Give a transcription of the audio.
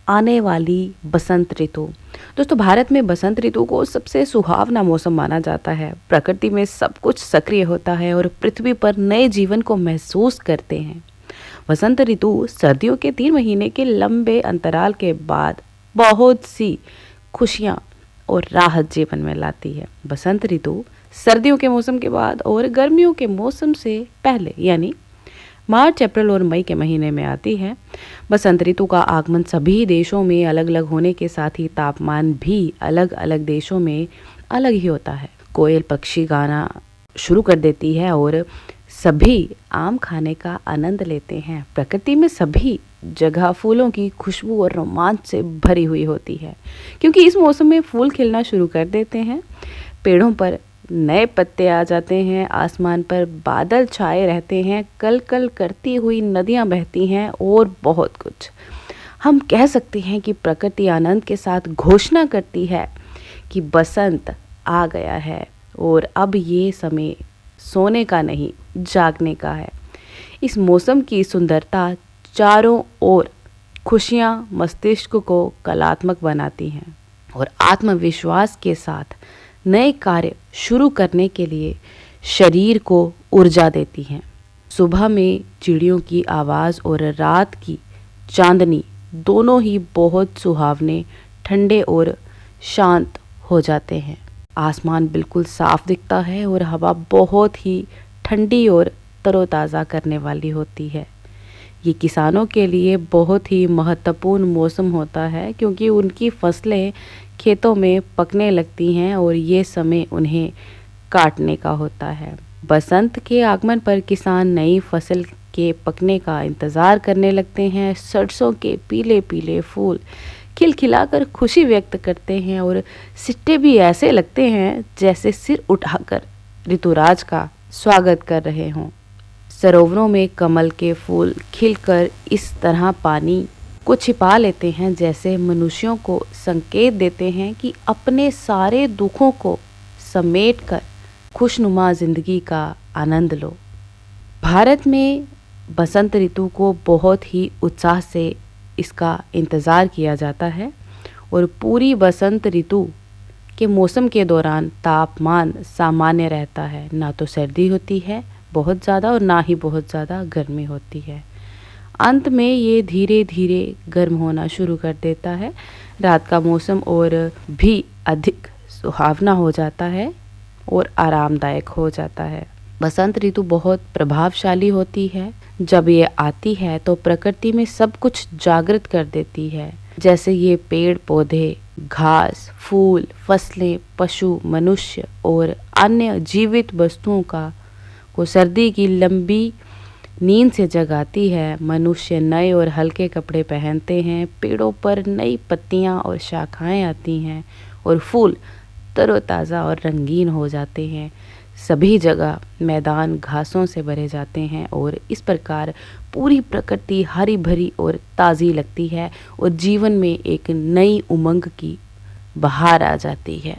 आने वाली बसंत ऋतु। दोस्तों, भारत में बसंत ऋतु को सबसे सुहावना मौसम माना जाता है। प्रकृति में सब कुछ सक्रिय होता है और पृथ्वी पर नए जीवन को महसूस करते हैं। बसंत ऋतु सर्दियों के 3 महीने के लंबे अंतराल के बाद बहुत सी खुशियाँ और राहत जीवन में लाती है। बसंत ऋतु सर्दियों के मौसम के बाद और गर्मियों के मौसम से पहले यानी मार्च, अप्रैल और मई के महीने में आती है। बसंत ऋतु का आगमन सभी देशों में अलग अलग होने के साथ ही तापमान भी अलग अलग देशों में अलग ही होता है। कोयल पक्षी गाना शुरू कर देती है और सभी आम खाने का आनंद लेते हैं। प्रकृति में सभी जगह फूलों की खुशबू और रोमांच से भरी हुई होती है, क्योंकि इस मौसम में फूल खिलना शुरू कर देते हैं। पेड़ों पर नए पत्ते आ जाते हैं, आसमान पर बादल छाए रहते हैं, कल कल करती हुई नदियां बहती हैं और बहुत कुछ। हम कह सकते हैं कि प्रकृति आनंद के साथ घोषणा करती है कि बसंत आ गया है और अब ये समय सोने का नहीं, जागने का है। इस मौसम की सुंदरता चारों ओर खुशियां मस्तिष्क को कलात्मक बनाती हैं और आत्मविश्वास के साथ नए कार्य शुरू करने के लिए शरीर को ऊर्जा देती हैं। सुबह में चिड़ियों की आवाज़ और रात की चांदनी दोनों ही बहुत सुहावने, ठंडे और शांत हो जाते हैं। आसमान बिल्कुल साफ दिखता है और हवा बहुत ही ठंडी और तरोताज़ा करने वाली होती है। ये किसानों के लिए बहुत ही महत्वपूर्ण मौसम होता है, क्योंकि उनकी फसलें खेतों में पकने लगती हैं और ये समय उन्हें काटने का होता है। बसंत के आगमन पर किसान नई फसल के पकने का इंतज़ार करने लगते हैं। सरसों के पीले पीले फूल खिलखिलाकर खुशी व्यक्त करते हैं और सिट्टे भी ऐसे लगते हैं जैसे सिर उठाकर ऋतुराज का स्वागत कर रहे हों। सरोवरों में कमल के फूल खिलकर इस तरह पानी को छिपा लेते हैं जैसे मनुष्यों को संकेत देते हैं कि अपने सारे दुखों को समेटकर खुशनुमा जिंदगी का आनंद लो। भारत में बसंत ऋतु को बहुत ही उत्साह से इसका इंतज़ार किया जाता है और पूरी बसंत ऋतु के मौसम के दौरान तापमान सामान्य रहता है। ना तो सर्दी होती है बहुत ज़्यादा और ना ही बहुत ज़्यादा गर्मी होती है। अंत में ये धीरे धीरे गर्म होना शुरू कर देता है। रात का मौसम और भी अधिक सुहावना हो जाता है और आरामदायक हो जाता है। बसंत ऋतु बहुत प्रभावशाली होती है। जब ये आती है तो प्रकृति में सब कुछ जागृत कर देती है, जैसे ये पेड़ पौधे, घास, फूल, फसलें, पशु, मनुष्य और अन्य जीवित वस्तुओं को सर्दी की लंबी नींद से जगाती है। मनुष्य नए और हल्के कपड़े पहनते हैं, पेड़ों पर नई पत्तियां और शाखाएं आती हैं और फूल तरोताज़ा और रंगीन हो जाते हैं। सभी जगह मैदान घासों से भरे जाते हैं और इस प्रकार पूरी प्रकृति हरी भरी और ताज़ी लगती है और जीवन में एक नई उमंग की बहार आ जाती है।